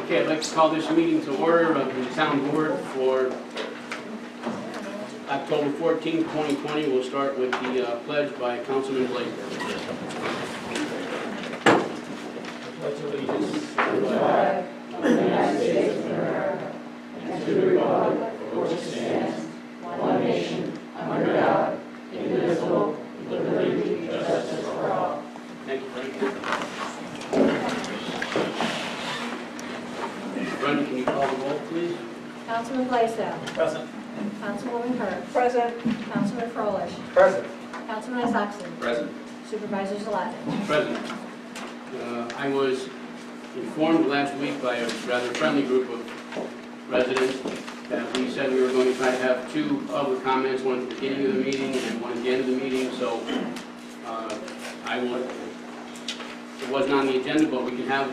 Okay, I'd like to call this meeting to order of the town board for October 14, 2020. We'll start with the pledge by Councilman Blake. Pledge allegiance to the flag of the United States of America and to the republic for which it stands, one nation, under God, indivisible, with liberty and justice for all. Thank you, Frank. Brenda, can you call the roll, please? Councilman Blaisdell. Present. Councilwoman Kerr. Present. Councilman Froelich. Present. Councilman Isaacson. Present. Supervisor Zalatin. Present. I was informed last week by a rather friendly group of residents that we said we were going to try to have two public comments, one at the beginning of the meeting and one at the end of the meeting, so it wasn't on the agenda, but we can have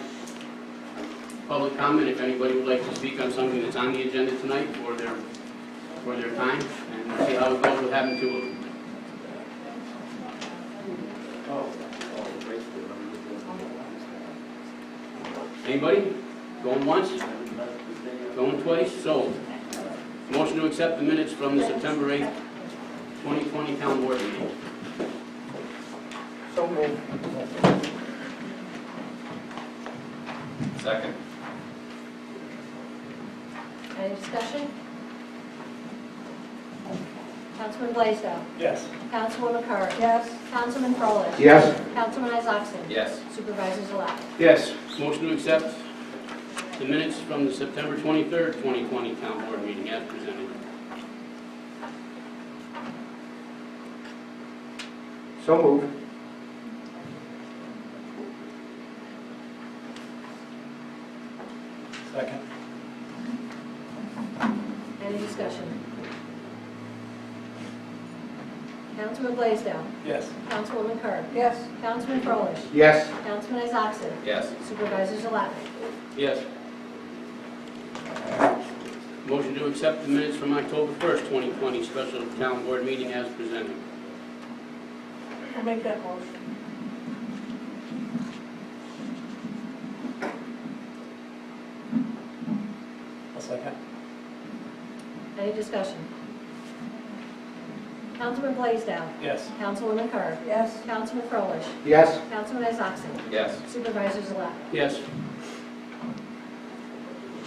public comment if anybody would like to speak on something that's on the agenda tonight for their time, and see how it goes with having two of them. Anybody? Going once? Going twice? So, motion to accept the minutes from the September 8th, 2020 town board meeting. So moved. Second. Any discussion? Councilman Blaisdell. Yes. Councilwoman Kerr. Yes. Councilman Froelich. Yes. Councilman Isaacson. Yes. Supervisor Zalatin. Yes. Motion to accept the minutes from the September 23rd, 2020 town board meeting as presented. So moved. Second. Any discussion? Councilman Blaisdell. Yes. Councilwoman Kerr. Yes. Councilman Froelich. Yes. Councilman Isaacson. Yes. Supervisor Zalatin. Yes. Motion to accept the minutes from October 1st, 2020 special town board meeting as presented. I'll make that motion. A second. Any discussion? Councilman Blaisdell. Yes. Councilwoman Kerr. Yes. Councilman Froelich. Yes. Councilman Isaacson. Yes. Supervisor Zalatin. Yes.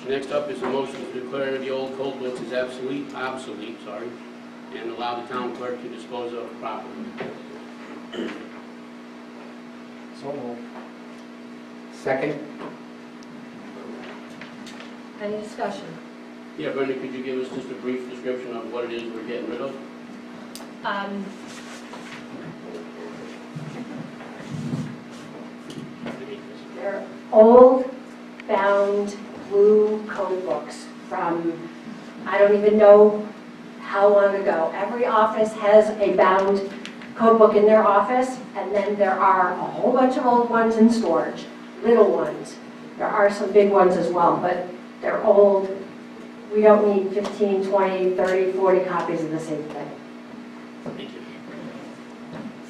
Next up is a motion to declare the old code books as obsolete, and allow the town clerk to dispose of the property. So moved. Second. Any discussion? Yeah, Brenda, could you give us just a brief description of what it is we're getting rid of? They're old, bound, blue code books from, I don't even know how long ago. Every office has a bound code book in their office, and then there are a whole bunch of old ones in storage, little ones. There are some big ones as well, but they're old. We don't need 15, 20, 30, 40 copies of the same thing. Thank you.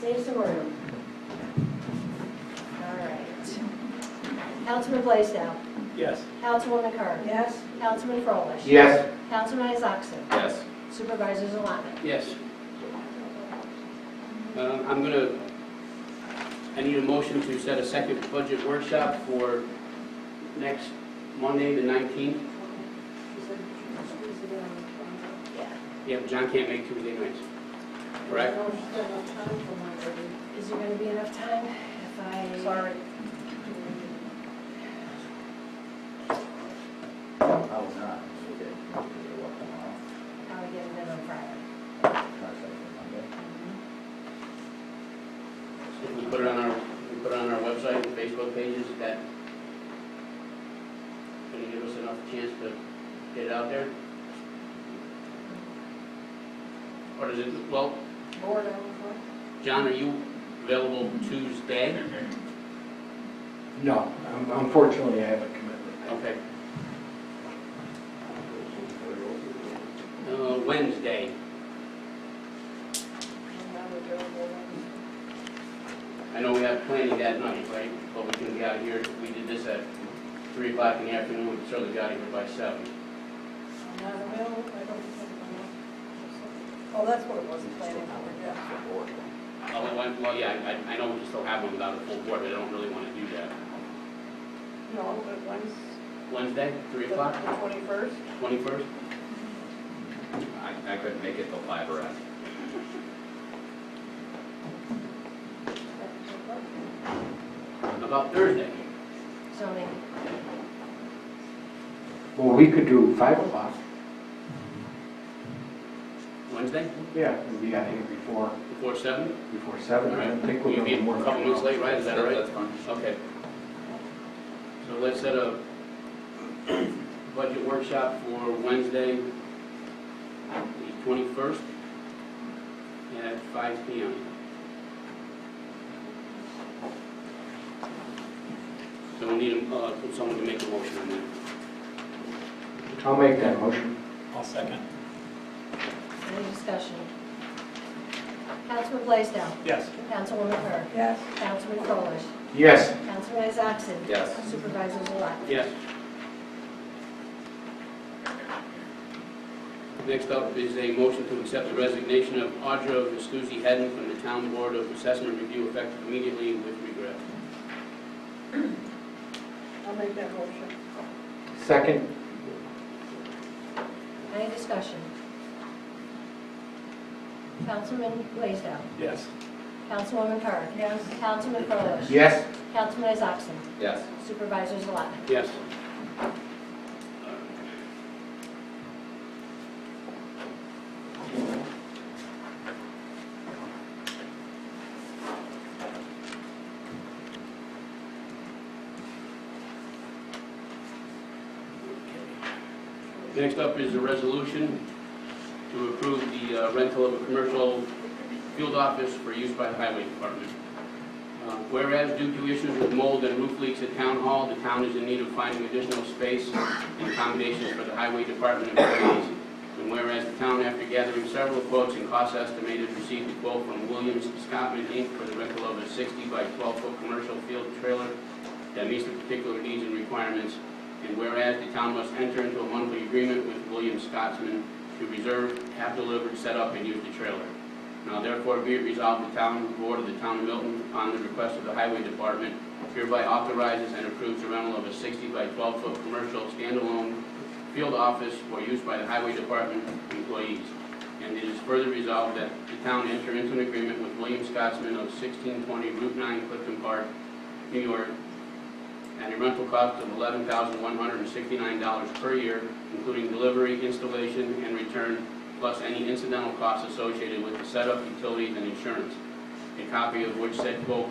Save some room. All right. Councilman Blaisdell. Yes. Councilwoman Kerr. Yes. Councilman Froelich. Yes. Councilman Isaacson. Yes. Supervisor Zalatin. Yes. I need a motion to set a second budget workshop for next Monday, the 19th. Yeah, but John can't make Tuesday nights. Correct? Is there going to be enough time if I... Sorry. I'll get it in on Friday. So we put it on our website and Facebook pages. Is that going to give us enough chance to get it out there? Or does it, well, Board, John, are you available Tuesday? No. Unfortunately, I have a commitment. Okay. Wednesday. I know we have planning that night, right? But we can be out here, we did this at 3 o'clock in the afternoon, we can certainly be out of here by 7. I'm not available, I don't think I'm not. Oh, that's what it was, planning for, yeah. Well, yeah, I know we can still have one without a full board, but I don't really want to do that. No, but when's Wednesday, 3 o'clock, the 21st? 21st? I couldn't make it till 5 around. How about Thursday? Zoning. Well, we could do 5 o'clock. Wednesday, Yeah, we'll be out here before before 7? 7. All I right. don't think we're You'll be going to a work. couple minutes late, right? Is that all right? That's fine. Okay. So let's set a budget workshop for Wednesday, the 21st at 5 p.m. So we need someone to make a motion on that. I'll make that motion. I'll second. Any discussion? Councilman Blaisdell. Yes. Councilwoman Kerr. Yes. Councilman Crowell. Yes. Councilman Isaacson. Yes. Supervisors elect. Yes. Next up is a motion to accept the resignation of Audra Viscusi-Hedden from the Town Board of Assessment Review effective immediately with regret. I'll make that motion. Second. Any discussion? Councilman Blaisdell. Yes. Councilwoman Kerr. Yes. Councilman Crowell. Yes. Councilman Isaacson. Yes. Supervisors elect. Yes. Next up is a resolution to approve the rental of a commercial field office for use by the Highway Department. Whereas due to issues with mold and roof leaks at Town Hall, the town is in need of finding additional space and accommodations for the Highway Department employees. And whereas the town, after gathering several quotes and cost estimated, received a quote from Williams Scottman Inc. for the rental of a 60 by 12-foot commercial field trailer that meets the particular needs and requirements. And whereas the town must enter into a monthly agreement with William Scotsman to reserve, have delivered, set up, and use the trailer. Now therefore be it resolved, the Town Board of the Town of Milton, upon the request of the Highway Department, hereby authorizes and approves the rental of a 60 by 12-foot commercial standalone field office for use by the Highway Department employees. And it is further resolved that the town enter into an agreement with William Scotsman of 1620 Route 9, Clifton Park, New York, at a rental cost of $11,169 per year, including delivery, installation, and return, plus any incidental costs associated with the setup, utilities, and insurance. A copy of which said quote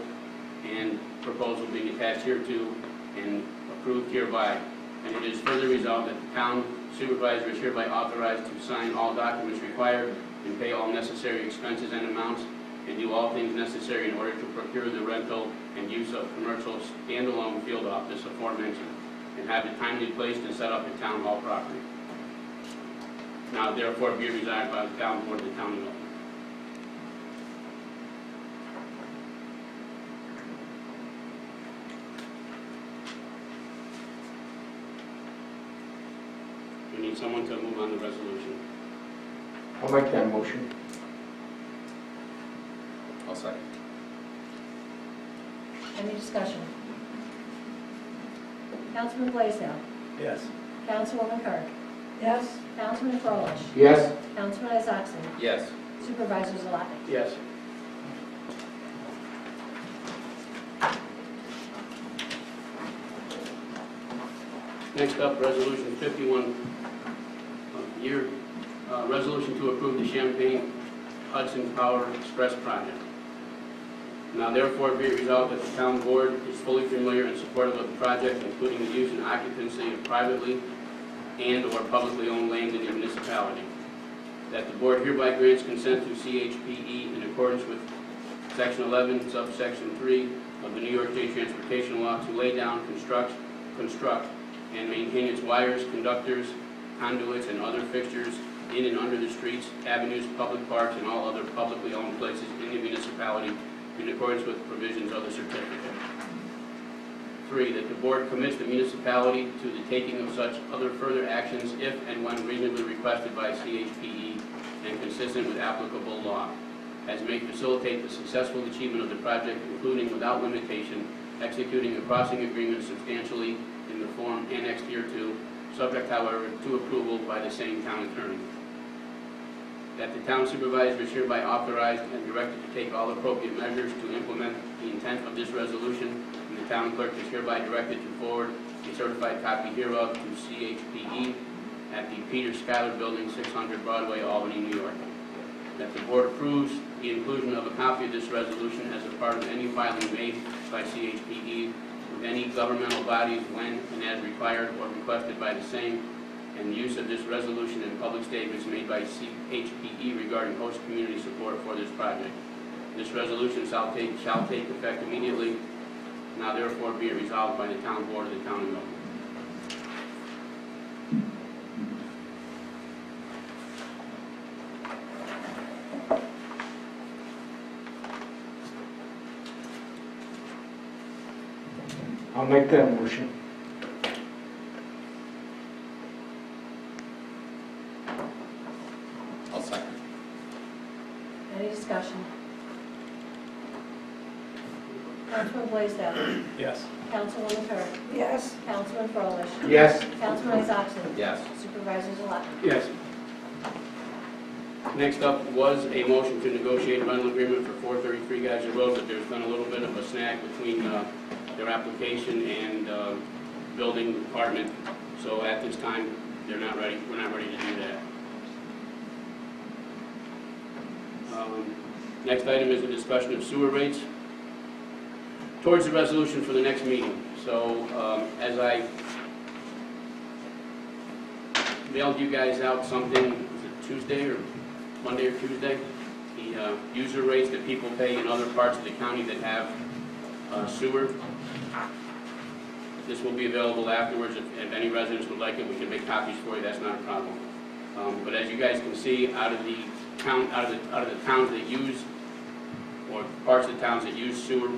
and proposal being attached hereto and approved hereby. And it is further resolved that the town supervisor is hereby authorized to sign all documents required and pay all necessary expenses and amounts and do all things necessary in order to procure the rental and use of commercial standalone field office aforementioned, and have it timely placed and set up in Town Hall property. Now therefore be resolved by the Town Board of the Town of Milton. We need someone to move on the resolution. I'll make that motion. I'll second. Any discussion? Councilman Blaisdell. Yes. Councilwoman Kerr. Yes. Councilman Crowell. Yes. Councilman Isaacson. Yes. Supervisors elect. Yes. Next up, Resolution 51, resolution to approve the Champaign Hudson Power Express project. Now therefore be it resolved that the town board is fully familiar and supportive of the project, including the use and occupancy of privately and/or publicly owned land in the municipality. That the board hereby grants consent to CHPE in accordance with Section 11, subsection 3 of the New York State Transportation Law to lay down, construct, and maintain its wires, conductors, conduits, and other fixtures in and under the streets, avenues, public parks, and all other publicly owned places in the municipality in accordance with provisions of the certificate. 3, that the board commits the municipality to the taking of such other further actions if and when reasonably requested by CHPE and consistent with applicable law, as may facilitate the successful achievement of the project, including without limitation, executing a crossing agreement substantially in the form annexed hereto, subject, however, to approval by the same town attorney. That the town supervisor is hereby authorized and directed to take all appropriate measures to implement the intent of this resolution, and the town clerk is hereby directed to forward a certified copy hereof to CHPE at the Peter Schuyler Building, 600 Broadway, Albany, New York. That the board approves the inclusion of a copy of this resolution as a part of any filing made by CHPE with any governmental bodies when and as required or requested by the same, and the use of this resolution in public statements made by CHPE regarding host community support for this project. This resolution shall take effect immediately. Now therefore be it resolved by the town board of the town of Milton. I'll make that motion. I'll second. Any discussion? Councilman Blaisdell. Yes. Councilwoman Kirk. Yes. Councilman Froelich. Yes. Councilman Isakson. Yes. Supervisor Zalata. Yes. Next up was a motion to negotiate a rental agreement for 433 Geyser Road, but there's been a little bit of a snag between their application and building department. So at this time, they're not ready. We're not ready to do that. Next item is a discussion of sewer rates towards the resolution for the next meeting. So as I mailed you guys out something, was it Tuesday or Monday or Tuesday? The user rates that people pay in other parts of the county that have sewer. This will be available afterwards. If any residents would like it, we can make copies for you. That's not a problem. But as you guys can see, out of the towns that use, or parts of the towns that use sewer,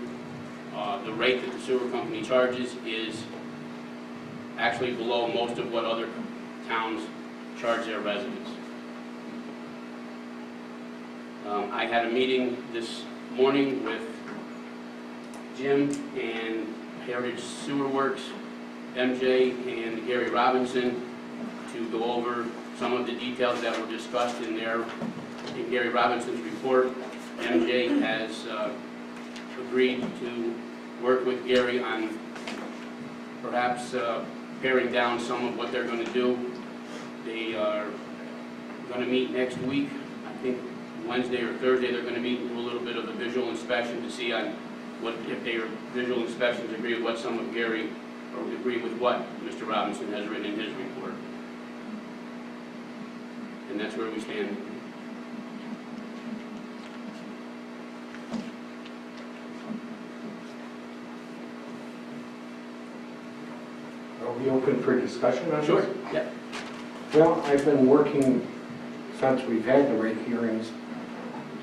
the rate that the sewer company charges is actually below most of what other towns charge their residents. I had a meeting this morning with Jim and Heritage Sewer Works, MJ and Gary Robinson, to go over some of the details that were discussed in Gary Robinson's report. MJ has agreed to work with Gary on perhaps paring down some of what they're going to do. They are going to meet next week. I think Wednesday or Thursday they're going to meet and do a little bit of a visual inspection to see on what, if their visual inspections agree with what some of Gary, or agree with what Mr. Robinson has written in his report. And that's where we stand. Are we open for discussion on this? Sure. Yeah. Well, I've been working since we've had the rate hearings,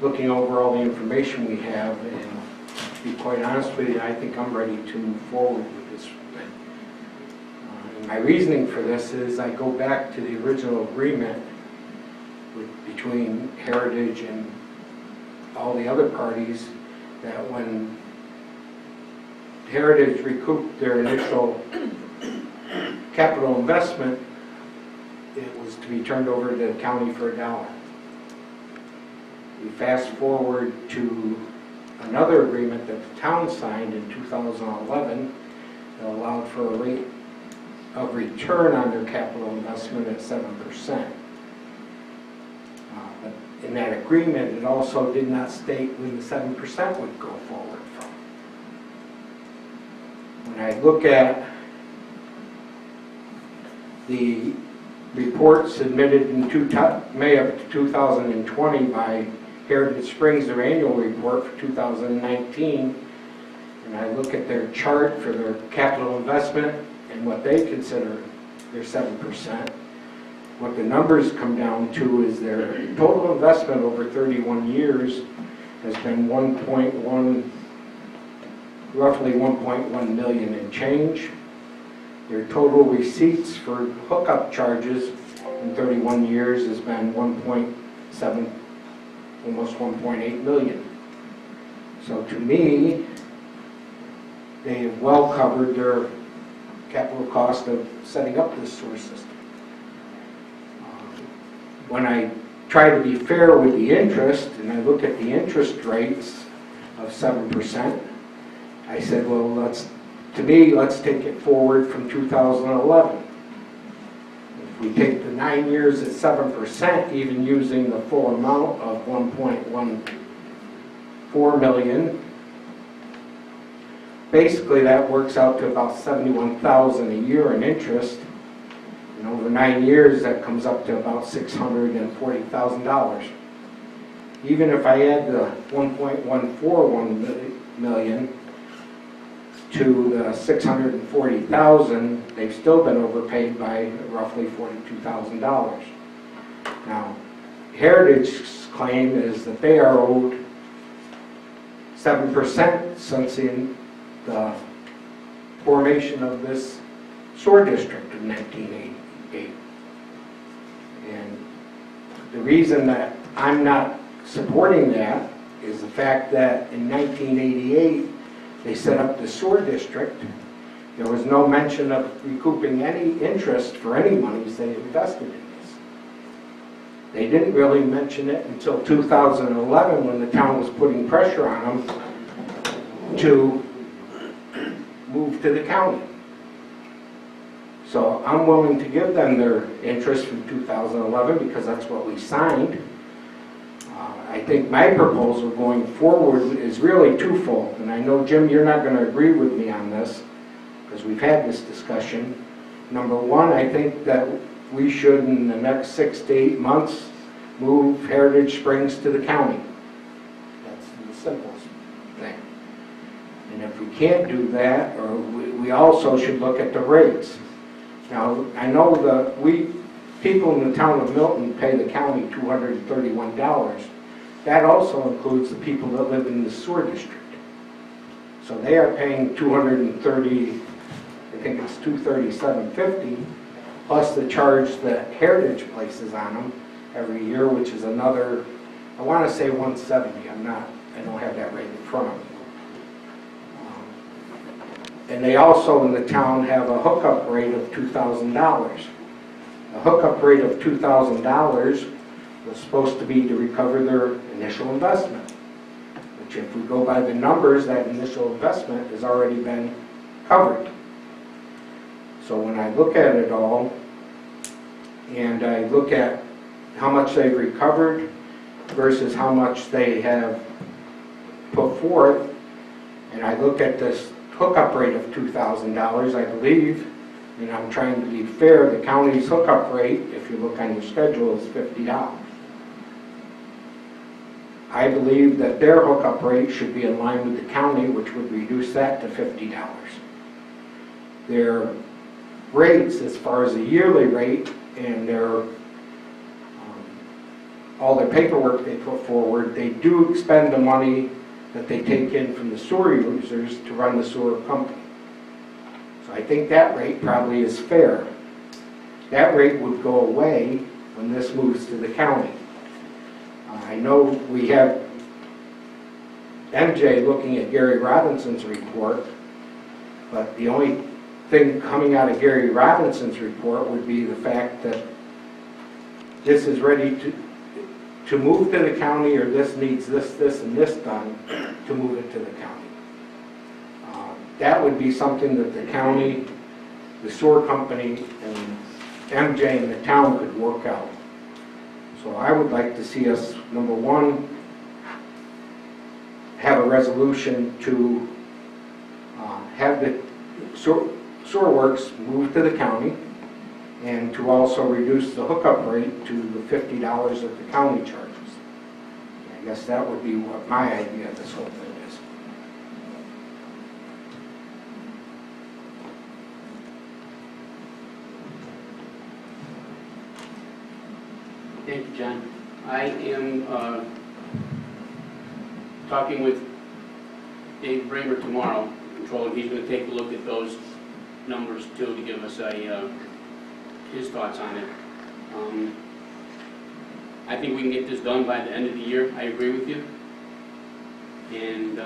looking over all the information we have, and to be quite honest with you, I think I'm ready to move forward with this. And my reasoning for this is I go back to the original agreement between Heritage and all the other parties, that when Heritage recouped their initial capital investment, it was to be turned over to the county for $1. We fast forward to another agreement that the town signed in 2011 that allowed for a rate of return on their capital investment at 7%. But in that agreement, it also did not state when the 7% would go forward from. When I look at the report submitted in May of 2020 by Heritage Springs, their annual report for 2019, and I look at their chart for their capital investment and what they consider their 7%, what the numbers come down to is their total investment over 31 years has been $1.1 roughly 1.1 million in change. Their total receipts for hookup charges in 31 years has been 1.7, almost 1.8 million. So to me, they have well covered their capital cost of setting up this sewer system. When I try to be fair with the interest, and I look at the interest rates of 7%, I said, well, let's take it forward from 2011. If we take the 9 years at 7%, even using the full amount of 1.14 million, basically that works out to about $71,000 a year in interest. And over 9 years, that comes up to about $640,000. Even if I add the 1.141 million to the 640,000, they've still been overpaid by roughly $42,000. Now, Heritage's claim is that they are owed 7% since the formation of this sewer district in 1988. And the reason that I'm not supporting that is the fact that in 1988, they set up the sewer district. There was no mention of recouping any interest for any monies they invested in this. They didn't really mention it until 2011 when the town was putting pressure on them to move to the county. So I'm willing to give them their interest from 2011 because that's what we signed. I think my proposal going forward is really twofold, and I know, Jim, you're not going to agree with me on this because we've had this discussion. Number one, I think that we should, in the next 6 to 8 months, move Heritage Springs to the county. That's the simplest thing. And if we can't do that, or we also should look at the rates. Now, I know that people in the town of Milton pay the county $231. That also includes the people that live in the sewer district. So they are paying $230, I think it's $237.50, plus the charge that Heritage places on them every year, which is another, I want to say $170. I don't have that right in front of me. And they also in the town have a hookup rate of $2,000. A hookup rate of $2,000 was supposed to be to recover their initial investment, which if we go by the numbers, that initial investment has already been covered. So when I look at it all, and I look at how much they've recovered versus how much they have put forth, and I look at this hookup rate of $2,000, I believe, and I'm trying to be fair, the county's hookup rate, if you look on your schedule, is $50. I believe that their hookup rate should be in line with the county, which would reduce that to $50. Their rates, as far as a yearly rate, and their all their paperwork they put forward, they do expend the money that they take in from the sewer users to run the sewer company. So I think that rate probably is fair. That rate would go away when this moves to the county. I know we have MJ looking at Gary Robinson's report, but the only thing coming out of Gary Robinson's report would be the fact that this is ready to move to the county, or this needs this, and this done to move it to the county. That would be something that the county, the sewer company, and MJ and the town could work out. So I would like to see us, number one, have a resolution to have the sewer works moved to the county, and to also reduce the hookup rate to the $50 that the county charges. I guess that would be what my idea of this whole thing is. Thank you, John. I am talking with Dave Bramer tomorrow control, and he's gonna take a look at those numbers too, to give us his thoughts on it. I think we can get this done by the end of the year, I agree with you. And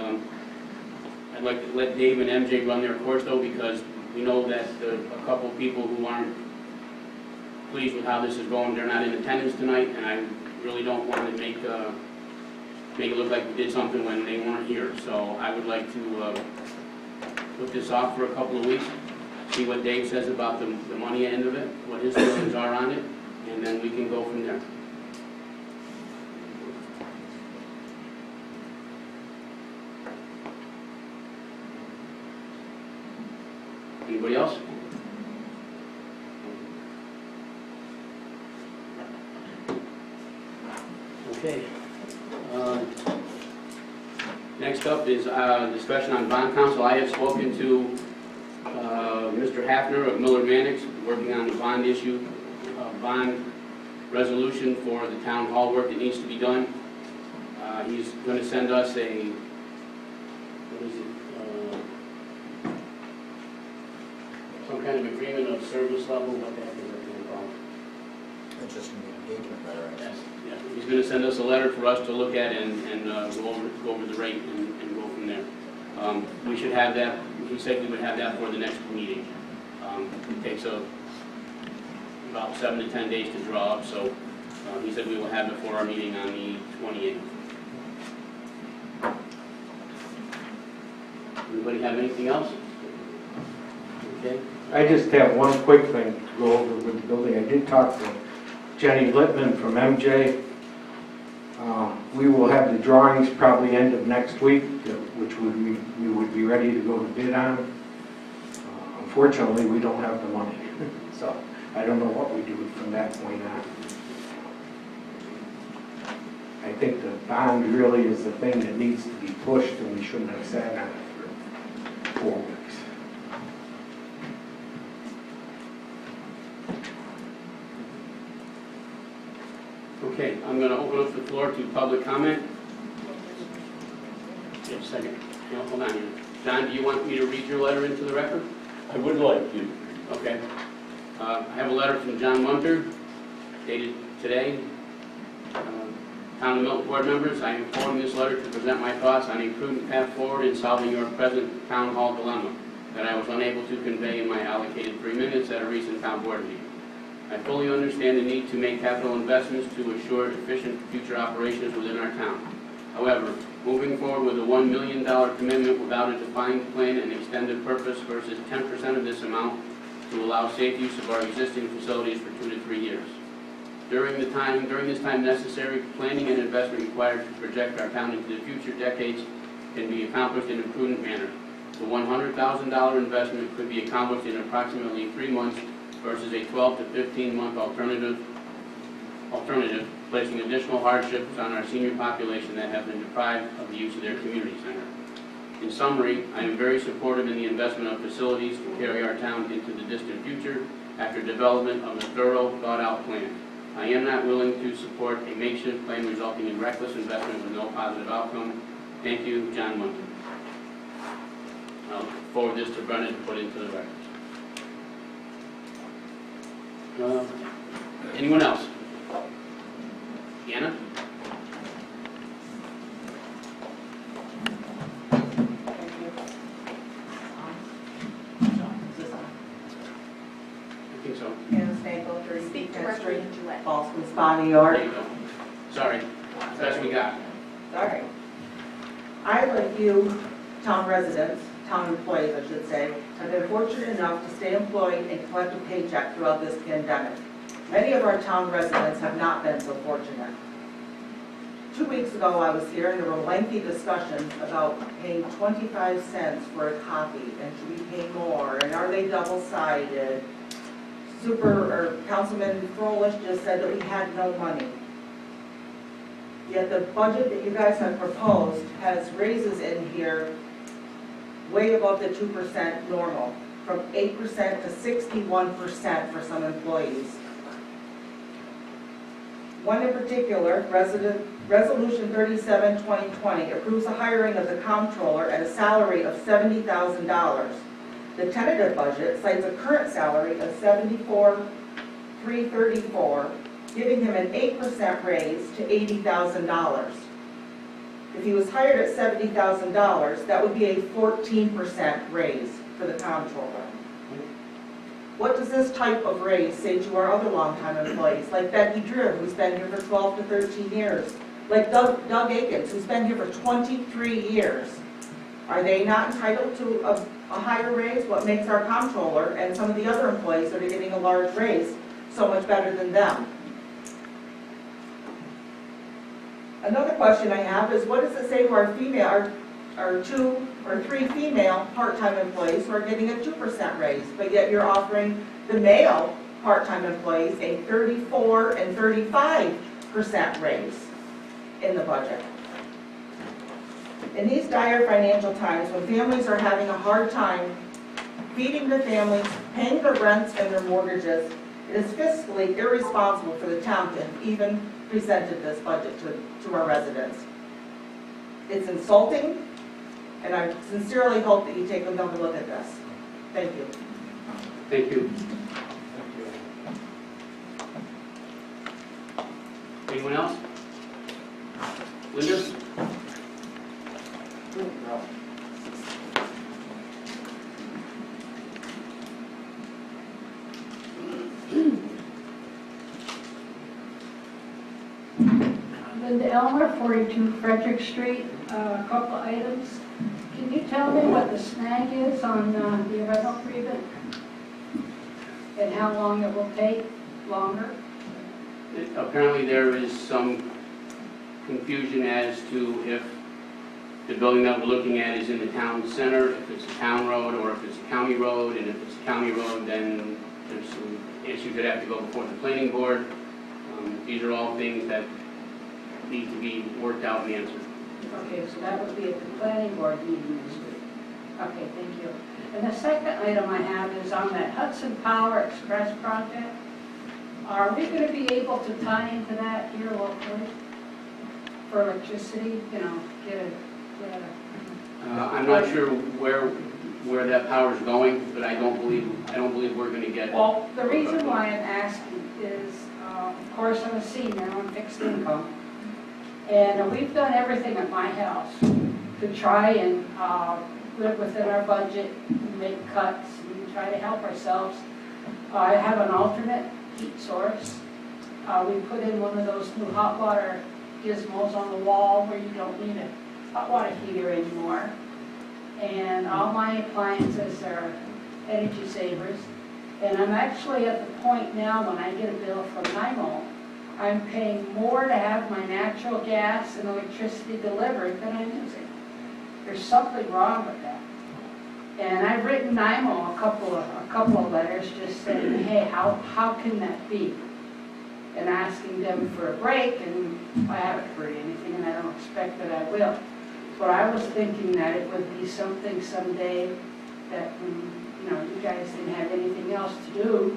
I'd like to let Dave and MJ run their course though, because we know that a couple of people who aren't pleased with how this is going, they're not in attendance tonight, and I really don't want to make it look like we did something when they weren't here. So I would like to put this off for a couple of weeks, see what Dave says about the money end of it, what his feelings are on it, and then we can go from there. Anybody else? Okay. Next up is discussion on bond council. I have spoken to Mr. Hafner of Miller Mannix, working on the bond issue, bond resolution for the town hall work that needs to be done. He's going to send us a, what is it? Some kind of agreement of service level, what the heck is that going to call? It's just an engagement letter, I guess. Yeah, he's going to send us a letter for us to look at and go over the rate and go from there. We should have that, he said we would have that for the next meeting. It takes about 7 to 10 days to draw up, so he said we will have it for our meeting on the 28th. Anybody have anything else? Okay. I just have one quick thing to go over with the building. I did talk to Jenny Littman from MJ. We will have the drawings probably end of next week, which we would be ready to go to bid on. Unfortunately, we don't have the money, so I don't know what we do from that point on. I think the bond really is the thing that needs to be pushed, and we shouldn't have sat on it for 4 weeks. Okay, I'm going to open up the floor to public comment. Just a second. No, hold on here. John, do you want me to read your letter into the record? I would like to. Okay. I have a letter from John Munter, dated today. Town of Milton board members, I am forwarding this letter to present my thoughts on a prudent path forward in solving your present town hall dilemma that I was unable to convey in my allocated 3 minutes at a recent town board meeting. I fully understand the need to make capital investments to assure efficient future operations within our town. However, moving forward with a $1 million commitment without a defined plan and extended purpose versus 10% of this amount to allow safe use of our existing facilities for 2 to 3 years. During this time necessary, planning and investment required to project our town into the future decades can be accomplished in a prudent manner. The $100,000 investment could be accomplished in approximately 3 months versus a 12 to 15-month alternative, placing additional hardships on our senior population that have been deprived of the use of their community center. In summary, I am very supportive in the investment of facilities to carry our town into the distant future after development of a thorough, thought-out plan. I am not willing to support a makeshift plan resulting in reckless investment with no positive outcome. Thank you, John Munter. I'll forward this to Brennan to put into the record. Anyone else? Anna? I think so. Anna Stanko, 30 Speak Beacon directly Street, into it. Boston Spa, New York. There you go. Sorry, best we got. Sorry. I, like you, town residents, town employees, I should say, have been fortunate enough to stay employed and collect a paycheck throughout this pandemic. Many of our town residents have not been so fortunate. 2 weeks ago, I was here and there were lengthy discussions about paying 25 cents for a copy, and should we pay more, and are they double-sided? Councilman Froelich just said that we had no money. Yet the budget that you guys have proposed has raises in here way above the 2% normal, from 8% to 61% for some employees. One in particular, Resolution 37, 2020, approves the hiring of the comptroller at a salary of $70,000. The tentative budget cites a current salary of $74,334, giving him an 8% raise to $80,000. If he was hired at $70,000, that would be a 14% raise for the comptroller. What does this type of raise say to our other longtime employees, like Becky Drew, who's been here for 12 to 13 years, like Doug Akins, who's been here for 23 years? Are they not entitled to a higher raise? What makes our comptroller and some of the other employees that are getting a large raise so much better than them? Another question I have is, what does it say to our two or three female part-time employees who are getting a 2% raise, but yet you're offering the male part-time employees a 34 and 35% raise in the budget? In these dire financial times, when families are having a hard time feeding their families, paying their rents and their mortgages, it is fiscally irresponsible for the town to have even presented this budget to our residents. It's insulting, and I sincerely hope that you take another look at this. Thank you. Thank you. Anyone else? Linda? Linda Elmer, 42 Frederick Street, a couple of items. Can you tell me what the snag is on the rental agreement? And how long it will take? Longer? Apparently there is some confusion as to if the building that we're looking at is in the town center, if it's a town road, or if it's a county road. And if it's a county road, then there's some issues that have to go before the planning board. These are all things that need to be worked out and answered. Okay, so that would be at the planning board meeting this week. Okay, thank you. And the second item I have is on that Hudson Power Express project. Are we going to be able to tie into that here locally for electricity? You know, get a I'm not sure where that power is going, but I don't believe we're going to get it. Well, the reason why I'm asking is, of course, I'm a senior on fixed income, and we've done everything at my house to try and live within our budget, make cuts, and try to help ourselves. I have an alternate heat source. We put in one of those new hot water gizmos on the wall where you don't need a hot water heater anymore. And all my appliances are energy savers. And I'm actually at the point now when I get a bill from NIMO, I'm paying more to have my natural gas and electricity delivered than I'm using. There's something wrong with that. And I've written NIMO a couple of letters just saying, hey, how can that be? And asking them for a break, and I haven't heard anything, and I don't expect that I will. But I was thinking that it would be something someday that when you guys didn't have anything else to do,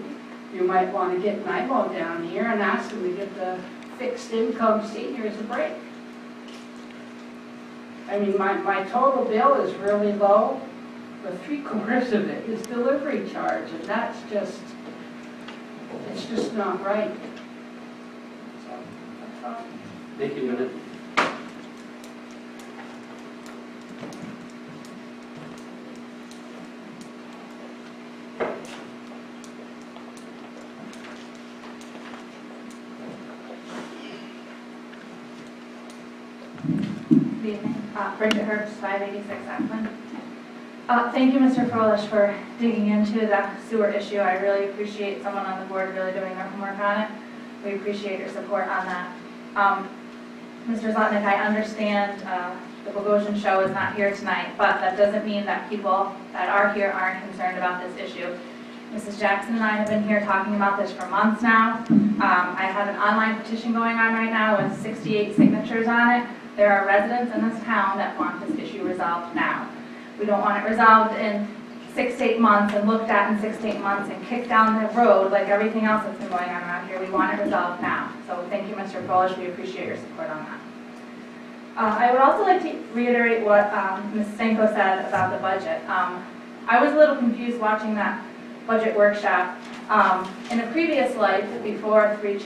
you might want to get NIMO down here and ask them to give the fixed income seniors a break. I mean, my total bill is really low, but 3/4 of it is delivery charge, and it's just not right. So, that's all. Thank you, Linda. Good evening. Bridget Herbst, 586 Ackman. Thank you, Mr. Froelich, for digging into the sewer issue. I really appreciate someone on the board really doing their homework on it. We appreciate your support on that. Mr. Zlotnick, I understand the Bogosian show is not here tonight, but that doesn't mean that people that are here aren't concerned about this issue. Mrs. Jackson and I have been here talking about this for months now. I have an online petition going on right now with 68 signatures on it. There are residents in this town that want this issue resolved now. We don't want it resolved in 6 to 8 months and looked at in 6 to 8 months and kicked down the road like everything else that's been going on around here. We want it resolved now. So thank you, Mr. Polish. We appreciate your support on that. I would also like to reiterate what Ms. Stanko said about the budget. I was a little confused watching that budget workshop. In a previous life, before three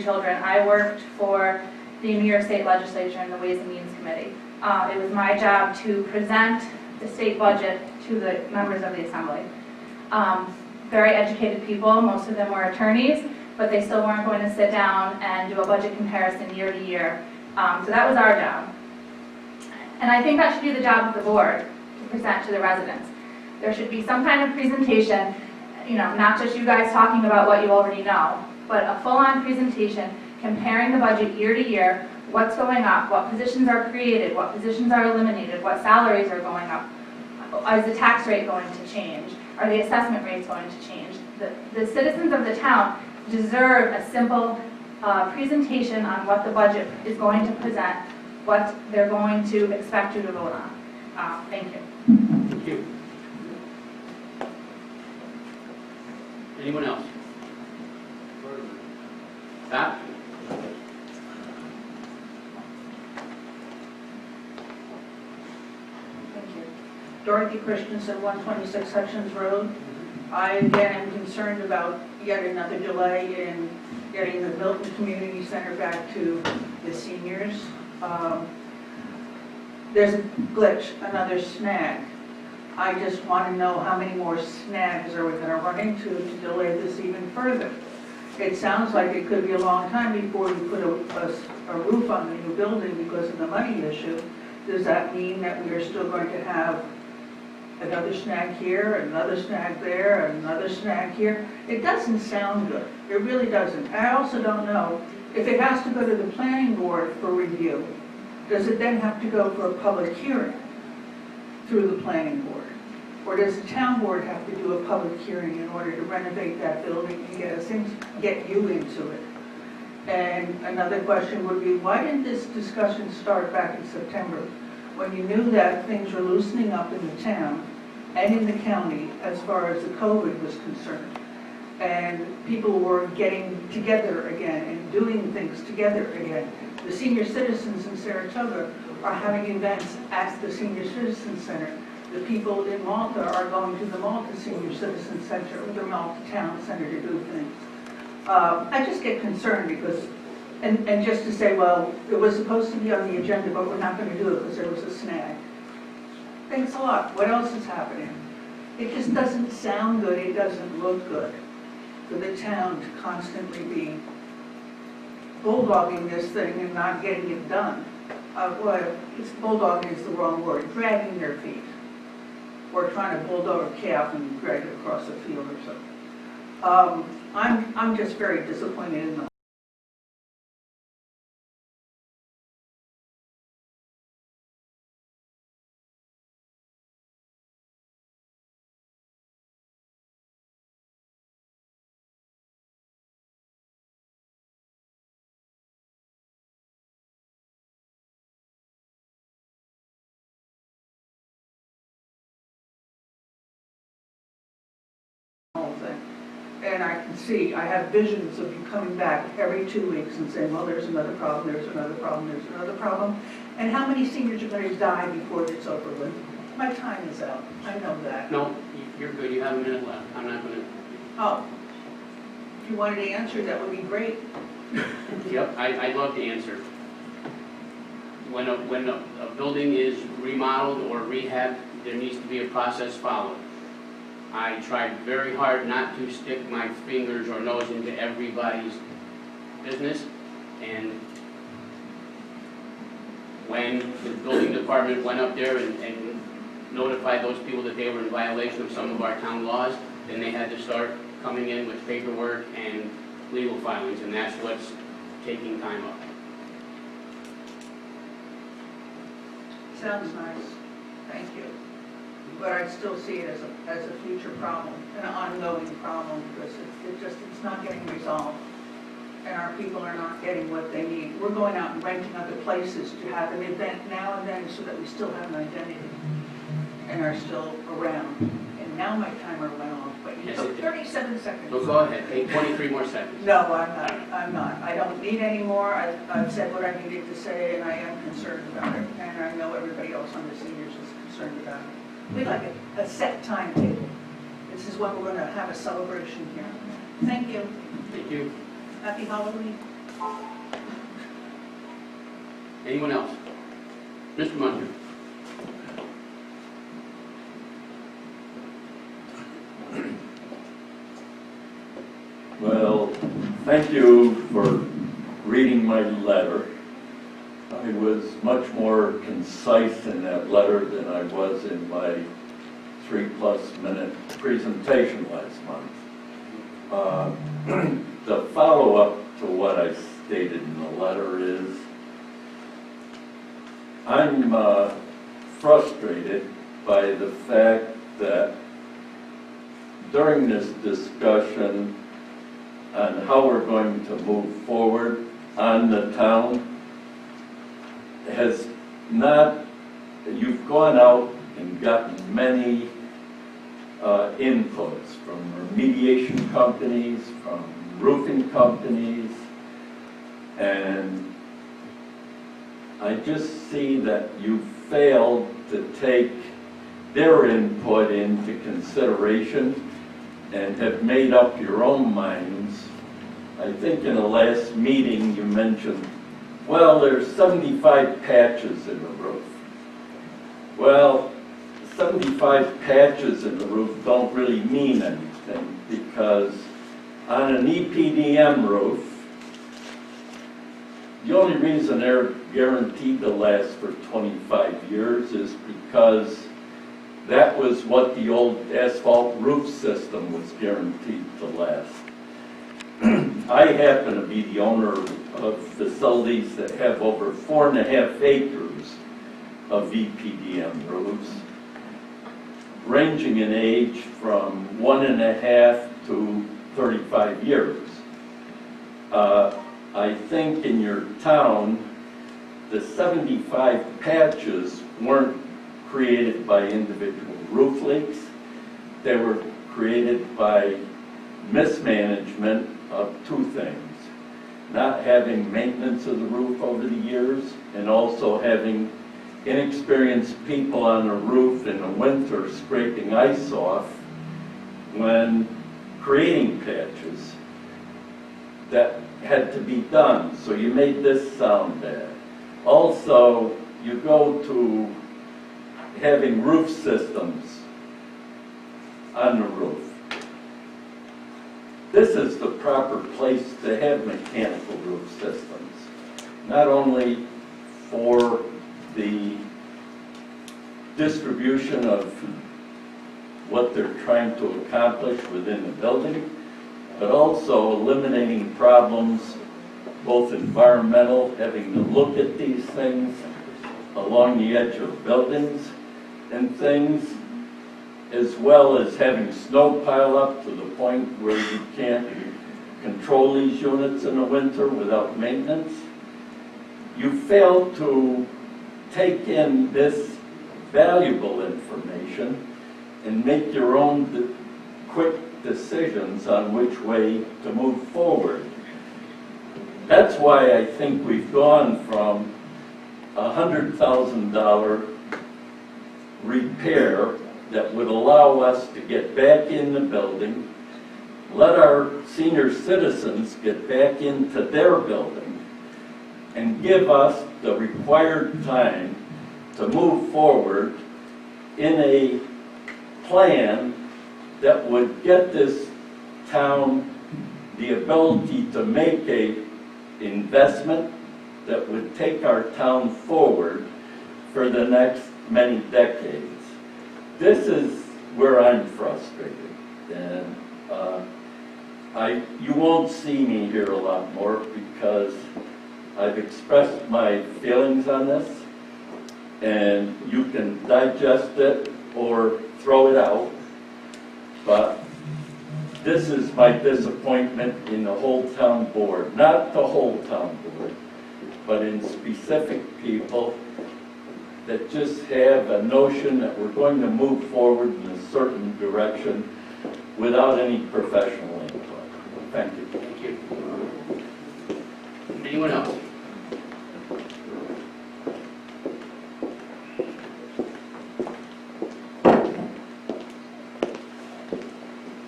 children, I worked for the New York State Legislature in the Ways and Means Committee. It was my job to present the state budget to the members of the Assembly. Very educated people, most of them were attorneys, but they still weren't going to sit down and do a budget comparison year to year. So that was our job. And I think that should be the job of the board, to present to the residents. There should be some kind of presentation, not just you guys talking about what you already know, but a full-on presentation comparing the budget year to year, what's going up, what positions are created, what positions are eliminated, what salaries are going up, is the tax rate going to change, are the assessment rates going to change. The citizens of the town deserve a simple presentation on what the budget is going to present, what they're going to expect you to vote on. Thank you. Thank you. Anyone else? Scott? Thank you. Dorothy Christensen, 126 Hutchins Road. I again am concerned about yet another delay in getting the Milton Community Center back to the seniors. There's a glitch, another snag. I just want to know how many more snags are we going to run into to delay this even further. It sounds like it could be a long time before you put a roof on the new building because of the money issue. Does that mean that we are still going to have another snag here, another snag there, another snag here? It doesn't sound good. It really doesn't. I also don't know if it has to go to the planning board for review. Does it then have to go for a public hearing through the planning board? Or does the town board have to do a public hearing in order to renovate that building and get you into it? And another question would be, why didn't this discussion start back in September when you knew that things were loosening up in the town and in the county as far as the COVID was concerned? And people were getting together again and doing things together again. The senior citizens in Saratoga are having events at the Senior Citizen Center. The people in Malta are going to the Malta Senior Citizen Center or the Malta Town Center to do things. I just get concerned because, and just to say, well, it was supposed to be on the agenda, but we're not going to do it because there was a snag. Thanks a lot. What else is happening? It just doesn't sound good. It doesn't look good for the town to constantly be bulldogging this thing and not getting it done. Well, bulldogging is the wrong word. Dragging their feet. Or trying to bulldog a calf and drag it across the field or something. I'm just very disappointed in the whole thing. And I can see, I have visions of you coming back every 2 weeks and saying, well, there's another problem, there's another problem, there's another problem. And how many seniors are going to die before it's over with? My time is out. I know that. No, you're good. You have a minute left. I'm not going to. Oh, if you wanted to answer, that would be great. Yep, I'd love to answer. When a building is remodeled or rehabbed, there needs to be a process followed. I tried very hard not to stick my fingers or nose into everybody's business, and when the building department went up there and notified those people that they were in violation of some of our town laws, then they had to start coming in with paperwork and legal filings, and that's what's taking time up. Sounds nice. Thank you. But I still see it as a future problem, an ongoing problem, because it's not getting resolved. And our people are not getting what they need. We're going out and renting other places to have an event now and then so that we still have an identity and are still around in now my timer went off, but you Yes, took it did. 37 seconds. So go ahead, take 23 more seconds. No, I'm not. I don't need any more. I've said what I needed to say, and I am concerned about it. And I know everybody else on the seniors is concerned about it. We'd like a set timetable. This is when we're going to have a celebration here. Thank you. Thank you. Happy Halloween. Anyone else? Mr. Munter. Well, thank you for reading my letter. I was much more concise in that letter than I was in my 3+ minute presentation last month. The follow-up to what I stated in the letter is I'm frustrated by the fact that during this discussion on how we're going to move forward on the town has not, you've gone out and gotten many inputs from remediation companies, from roofing companies, and I just see that you failed to take their input into consideration and have made up your own minds. I think in the last meeting you mentioned, well, there's 75 patches in the roof. Well, 75 patches in the roof don't really mean anything because on an EPDM roof, the only reason they're guaranteed to last for 25 years is because that was what the old asphalt roof system was guaranteed to last. I happen to be the owner of facilities that have over 4.5 acres of EPDM roofs, ranging in age from 1.5 to 35 years. I think in your town, the 75 patches weren't created by individual roof leaks. They were created by mismanagement of two things: not having maintenance of the roof over the years, and also having inexperienced people on the roof in the winter scraping ice off when creating patches. That had to be done, so you made this sound bad. Also, you go to having roof systems on the roof. This is the proper place to have mechanical roof systems, not only for the distribution of what they're trying to accomplish within the building, but also eliminating problems, both environmental, having to look at these things along the edge of buildings and things, as well as having snow pile up to the point where you can't control these units in the winter without maintenance. You fail to take in this valuable information and make your own quick decisions on which way to move forward. That's why I think we've gone from a $100,000 repair that would allow us to get back in the building, let our senior citizens get back into their building, and give us the required time to move forward in a plan that would get this town the ability to make a investment that would take our town forward for the next many decades. This is where I'm frustrated, and you won't see me here a lot more because I've expressed my feelings on this, and you can digest it or throw it out, but this is my disappointment in the whole town board, not the whole town board, but in specific people that just have a notion that we're going to move forward in a certain direction without any professional input. Thank you. Thank you. Anyone else?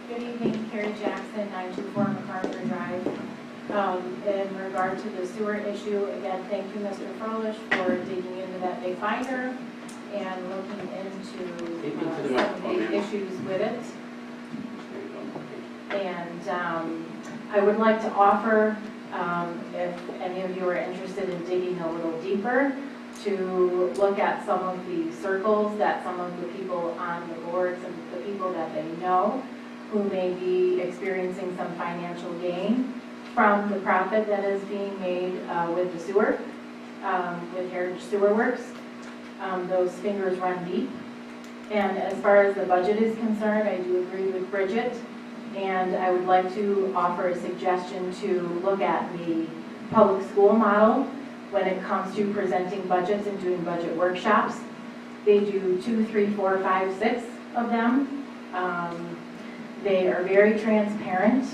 Good evening, Carrie Jackson, 924 MacArthur Drive. In regard to the sewer issue, again, thank you, Mr. Froelich, for digging into that big binder and looking into Into the some of microphone, the ma'am. issues with it. There you go. And I would like to offer, if any of you are interested in digging a little deeper, to look at some of the circles that some of the people on the boards and the people that they know who may be experiencing some financial gain from the profit that is being made with the sewer, with Heritage Sewer Works. Those fingers run deep. And as far as the budget is concerned, I do agree with Bridget. And I would like to offer a suggestion to look at the public school model when it comes to presenting budgets and doing budget workshops. They do 2, 3, 4, 5, 6 of them. They are very transparent.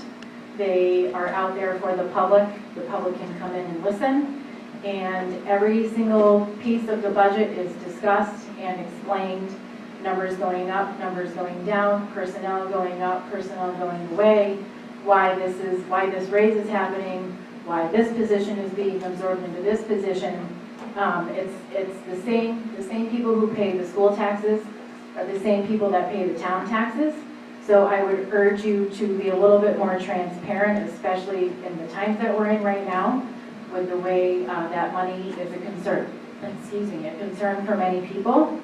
They are out there for the public. The public can come in and listen. And every single piece of the budget is discussed and explained. Numbers going up, numbers going down, personnel going up, personnel going away, why this raise is happening, why this position is being absorbed into this position. It's the same people who pay the school taxes are the same people that pay the town taxes. So I would urge you to be a little bit more transparent, especially in the times that we're in right now, with the way that money is a concern for many people.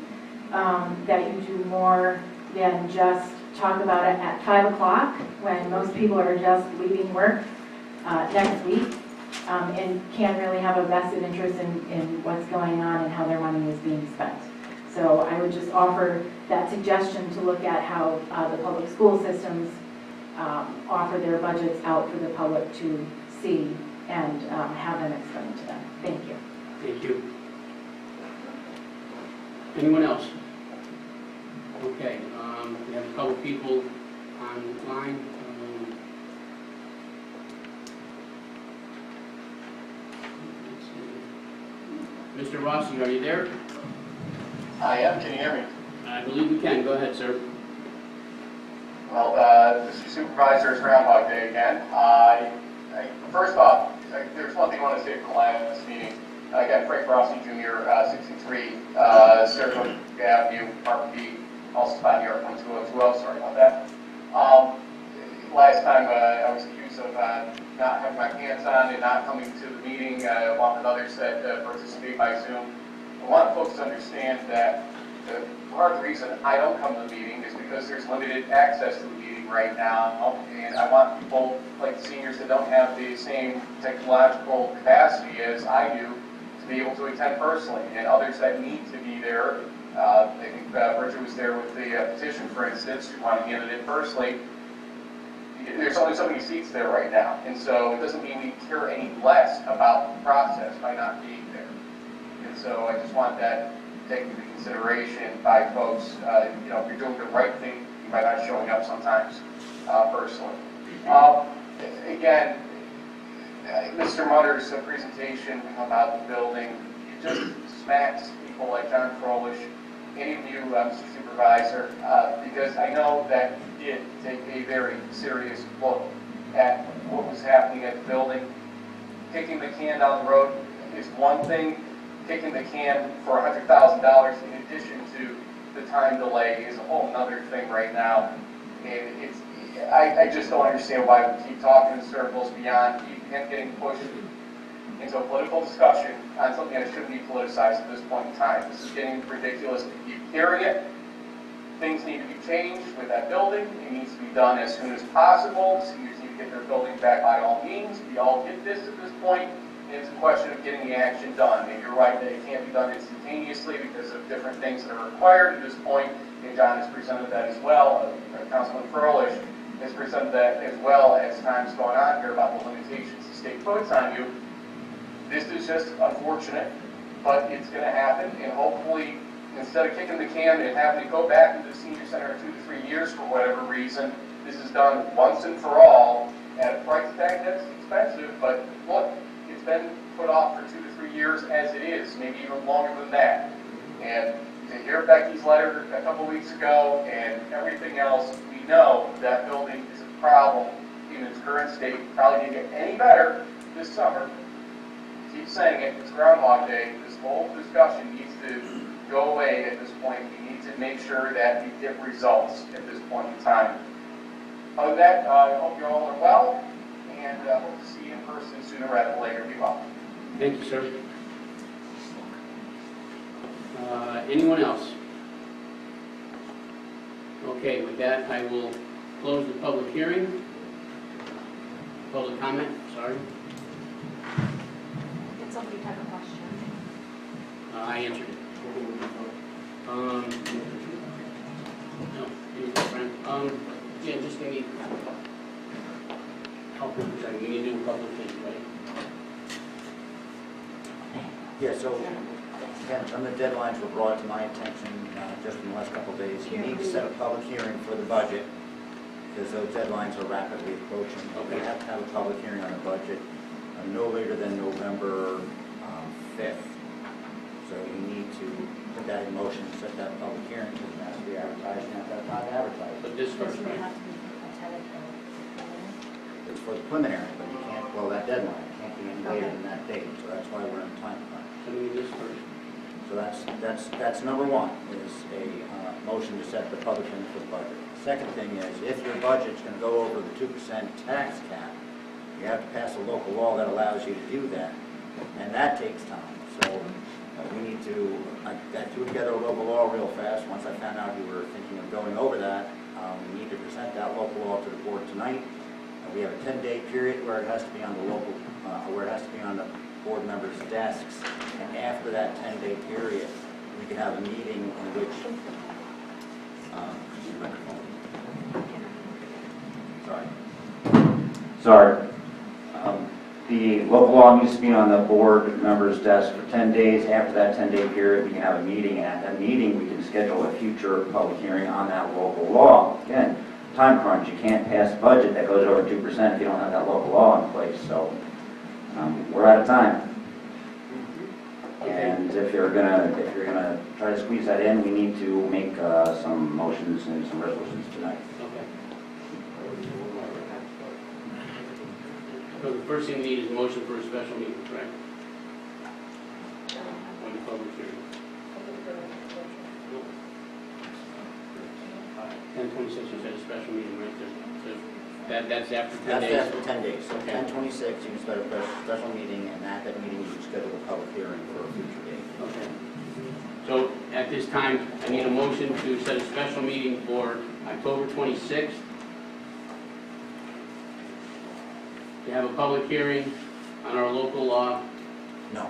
That you do more than just talk about it at 5 o'clock when most people are just leaving work next week and can't really have a vested interest in what's going on and how their money is being spent. So I would just offer that suggestion to look at how the public school systems offer their budgets out for the public to see and have them explained to them. Thank you. Thank you. Anyone else? Okay, we have a couple people online. Mr. Rossi, are you there? I am. Can you hear me? I believe we can. Go ahead, sir. Well, Mr. Supervisor, it's Groundhog Day again. First off, there's one thing I want to say from the last meeting. Again, Frank Rossi Jr., 63, Saratoga Avenue, Park B, also spot here at 12020. Sorry about that. Last time I was accused of not having my pants on and not coming to the meeting along with others that participate by Zoom. I want folks to understand that part of the reason I don't come to the meeting is because there's limited access to the meeting right now, and I want people like the seniors that don't have the same technological capacity as I do to be able to attend personally, and others that need to be there. I think Bridget was there with the petition, for instance, who wanted to hand it in personally. There's only so many seats there right now, and so it doesn't mean we care any less about the process by not being there. And so I just want that taken into consideration by folks. If you're doing the right thing, you might not showing up sometimes personally. Again, Mr. Mutter's presentation about the building, it just smacks people like John Froelich, any of you, Mr. Supervisor, because I know that you did take a very serious look at what was happening at the building. Kicking the can down the road is one thing. Kicking the can for $100,000 in addition to the time delay is a whole other thing right now. And I just don't understand why we keep talking in circles beyond getting pushed into a political discussion on something that shouldn't be politicized at this point in time. This is getting ridiculous to keep hearing it. Things need to be changed with that building. It needs to be done as soon as possible. Seniors need to get their building back by all means. We all get this at this point. It's a question of getting the action done. And you're right that it can't be done instantaneously because of different things that are required at this point. And John has presented that as well. Councilman Froelich has presented that as well as time's going on here about the limitations the state puts on you. This is just unfortunate. but it's going to happen, and hopefully, instead of kicking the can and having to go back to the senior center in 2 to 3 years for whatever reason, this is done once and for all at a price tag that's expensive, but look, it's been put off for 2 to 3 years as it is, maybe even longer than that. And to hear Becky's letter a couple weeks ago and everything else, we know that building is a problem in its current state. Probably didn't get any better this summer. Keep saying it, it's Groundhog Day. This whole discussion needs to go away at this point. We need to make sure that we get results at this point in time. Other than that, I hope you all are well, and hope to see you in person sooner rather than later. Be well. Thank you, sir. Anyone else? Okay, with that, I will close the public hearing. Public comment, sorry. Did somebody have a question? I answered it. No, you're fine. Yeah, just give me help with this. We need to do a couple of things, right? Yeah, so, again, some of the deadlines were brought to my attention just in the last couple of days. You need to set a public hearing for the budget, because those deadlines are rapidly approaching. We have to have a public hearing on the budget no later than November 5th. So you need to put that in motion, set that public hearing, because it has to be advertised, and have time to advertise. But this first, Doesn't it right? have to be attended? It's for the preliminary, but you can't, well, that deadline, it can't be any later than that date, so that's why we're in the time crunch. So we need this first. So that's number one, is a motion to set the public hearing for the budget. Second thing is, if your budget's going to go over the 2% tax cap, you have to pass a local law that allows you to do that, and that takes time. So we need to, I threw together a local law real fast. Once I found out you were thinking of going over that, we need to present that local law to the board tonight. We have a 10-day period where it has to be on the local, where it has to be on the board members' desks, and after that 10-day period, we can have a meeting in which, Sorry. The local law needs to be on the board member's desk for 10 days. After that 10-day period, we can have a meeting, and at that meeting, we can schedule a future public hearing on that local law. Again, time crunch. You can't pass a budget that goes over 2% if you don't have that local law in place. So we're out of time. And if you're gonna try to squeeze that in, we need to make some motions and some resolutions tonight. Okay. So the first thing we need is a motion for a special meeting, correct? On the public hearing. 10/26, you said a special meeting right there. So that's after 10 that's days? after 10 days. So Okay. 10/26, you can start a special meeting, and at that meeting, you can schedule a public hearing for a future date. Okay. So at this time, I need a motion to set a special meeting for October 26th. To have a public hearing on our local law. No.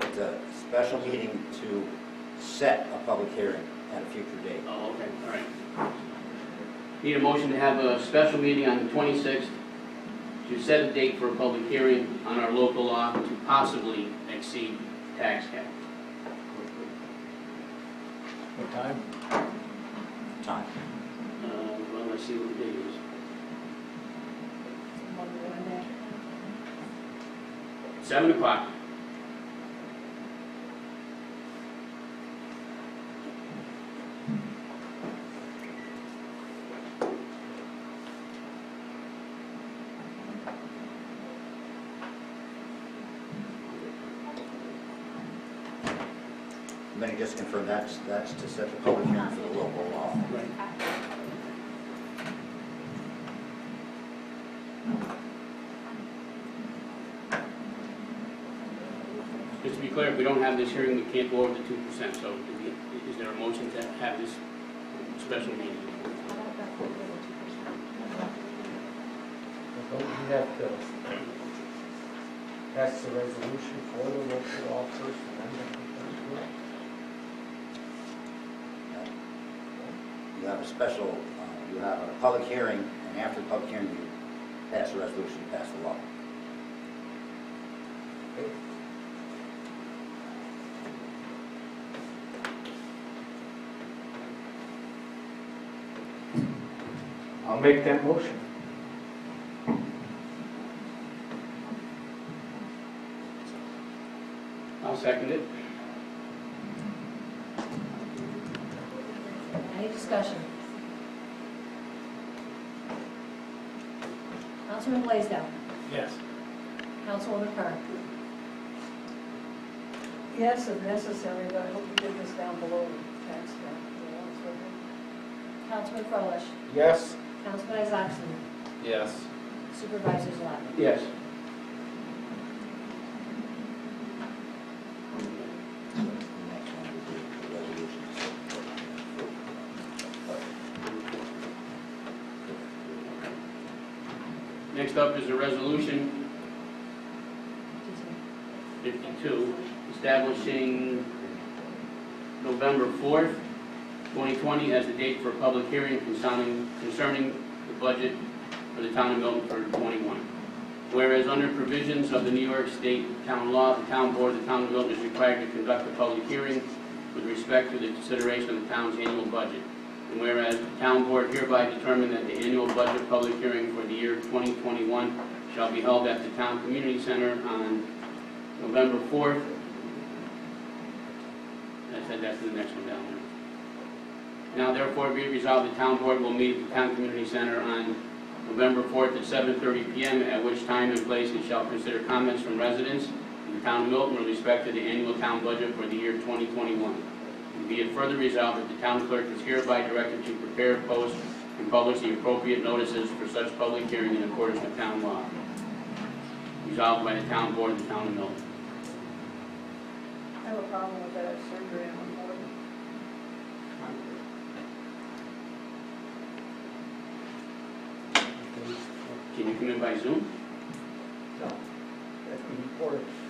It's a special meeting to set a public hearing at a future date. Oh, okay, all right. Need a motion to have a special meeting on the 26th to set a date for a public hearing on our local law to possibly exceed tax cap. What time? Time. Well, let's see what the date is. 7 o'clock. Let me just confirm that's to set the public hearing for the local law. Right. Just to be clear, if we don't have this hearing, we can't go over the 2%. So is there a motion to have this special meeting? Don't we have to pass the resolution for the local law first, and then You have a special, you have a public hearing, and after the public hearing, you pass a resolution, pass the law. I'll make that motion. I'll second it. Any discussion? Councilman Blaisdell. Yes. Councilwoman Kerr. Yes, if necessary, but I hope you get this down below the tax cap. Councilman Froelich. Yes. Councilman Isaacson. Yes. Supervisor Zalap. Yes. Next up is a resolution 52, establishing November 4th, 2020 as the date for a public hearing concerning the budget for the town of Milton for 21. Whereas under provisions of the New York State Town Law, the town board of the town of Milton is required to conduct a public hearing with respect to the consideration of the town's annual budget. And whereas the town board hereby determined that the annual budget public hearing for the year 2021 shall be held at the Town Community Center on November 4th. I said that's the next one down there. Now therefore be it resolved, the town board will meet at the Town Community Center on November 4th at 7:30 p.m., at which time and place it shall consider comments from residents in the town of Milton with respect to the annual town budget for the year 2021. And be it further resolved that the town clerk is hereby directed to prepare, post, and publish the appropriate notices for such public hearing in accordance with town law. Resolved by the town board of the town of Milton. I have a problem with that surgery on the board. Can you come in by Zoom?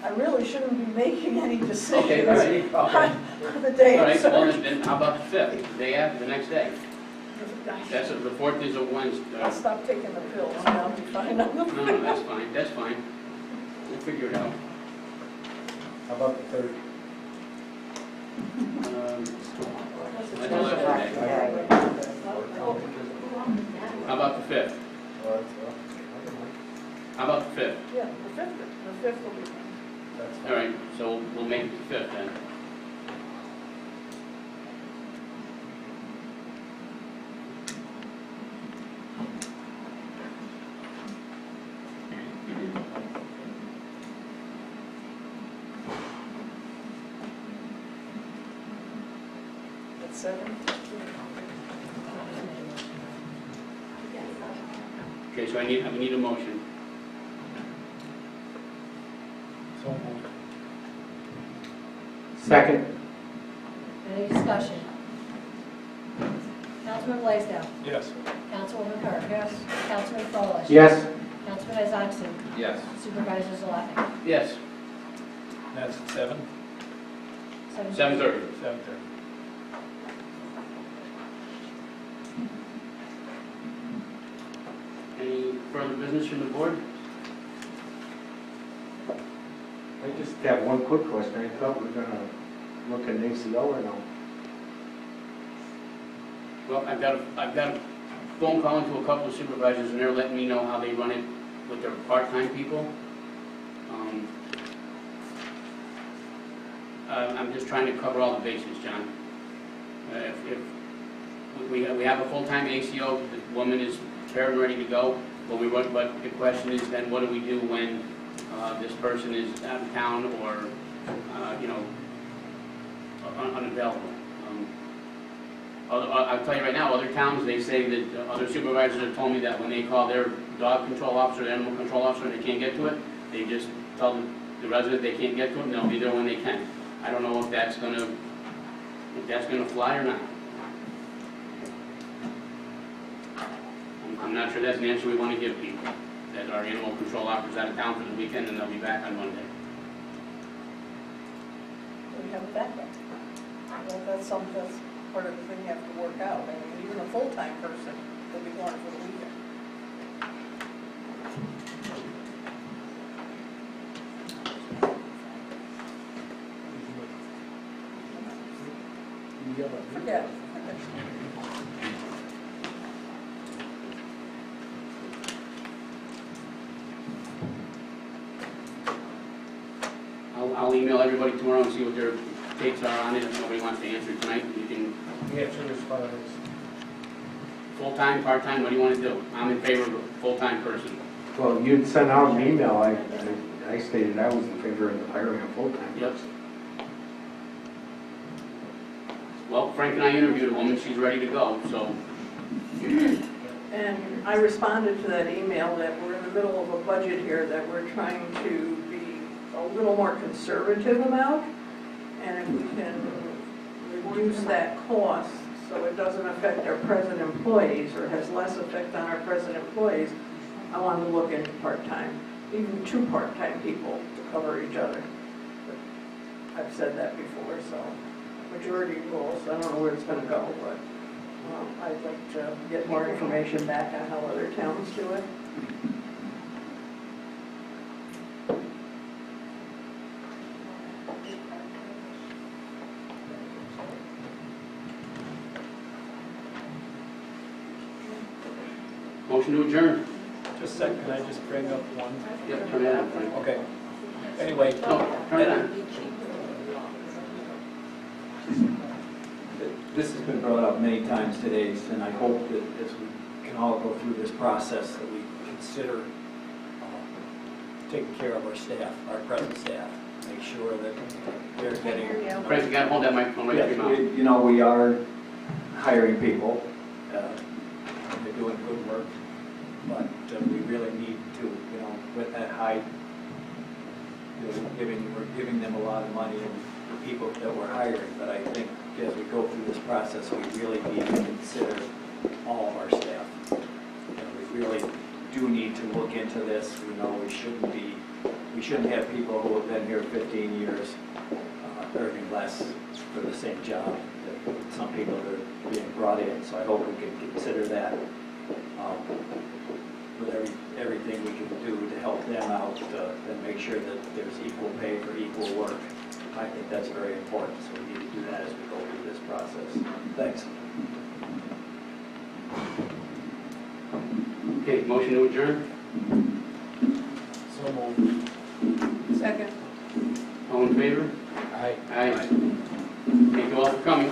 I really shouldn't be making any decisions Okay, all right. on the day All of right, well, surgery. then how about the 5th, the day after, the next day? That's, the 4th is a Wednesday. I'll stop taking the pills and I'll be fine on the No, that's fine, that's fine. We'll figure it out. How about the 3rd? That's election day. How about the 5th? How about the 5th? Yeah, the 5th will be fine. All right, so we'll make it the 5th then. At 7? Okay, so I need a motion. Second. Any discussion? Councilman Blaisdell. Yes. Councilwoman Kerr. Yes. Councilman Froelich. Yes. Councilman Isaacson. Yes. Supervisor Zalap. Yes, That's at 7? 7:30. 7:30. Any further business from the board? I just have one quick question. I thought we were gonna look at an ACO or no? Well, I've got a phone call into a couple of supervisors, and they're letting me know how they run it with their part-time people. I'm just trying to cover all the bases, John. If we have a full-time ACO, the woman is prepared and ready to go, but the question is then what do we do when this person is out of town or, unavailable? I'll tell you right now, other towns, they say that, other supervisors have told me that when they call their dog control officer, their animal control officer, and they can't get to it, they just tell the resident they can't get to it, and they'll be there when they can. I don't know if that's gonna fly or not. I'm not sure that's an answer we want to give people, that our animal control officer's out of town for the weekend and they'll be back on Monday. We have a backup. Well, that's something, that's part of the thing you have to work out. I mean, even a full-time person could be gone for the weekend. Forget it. email everybody tomorrow and see what their takes are on it. If nobody wants to answer tonight, you can, The answer is far as. full-time, part-time, what do you want to do? I'm in favor of a full-time person. Well, you'd sent out an email, I stated I was in favor of hiring a full-time. Yep. Well, Frank and I interviewed a woman, she's ready to go, so. And I responded to that email that we're in the middle of a budget here that we're trying to be a little more conservative about. And if we can reduce that cost so it doesn't affect our present employees or has less effect on our present employees, I wanted to look into part-time, even 2 part-time people to cover each other. But I've said that before, so majority rules, I don't know where it's going to go, but I'd like to get more information back on how other towns do it. Motion to adjourn. Just a second, can I just bring up one? Yep, turn it on, Frank. Okay. Anyway, No, turn it on. this has been brought up many times today, and I hope that as we can all go through this process, that we consider taking care of our staff, our present staff, make sure that they're getting. Frank, you gotta hold that microphone right to your mouth. You know, we are hiring people, they're doing good work, but we really need to, you know, with that high, we're giving them a lot of money and the people that we're hiring, but I think as we go through this process, we really need to consider all of our staff. You know, we really do need to look into this. We know we shouldn't have people who have been here 15 years earning less for the same job that some people are being brought in. So I hope we can consider that with everything we can do to help them out and make sure that there's equal pay for equal work. I think that's very important, so we need to do that as we go through this process. Thanks. Okay, motion to adjourn. So moved. Second. All in favor? Aye. Aye. Thank you all for coming.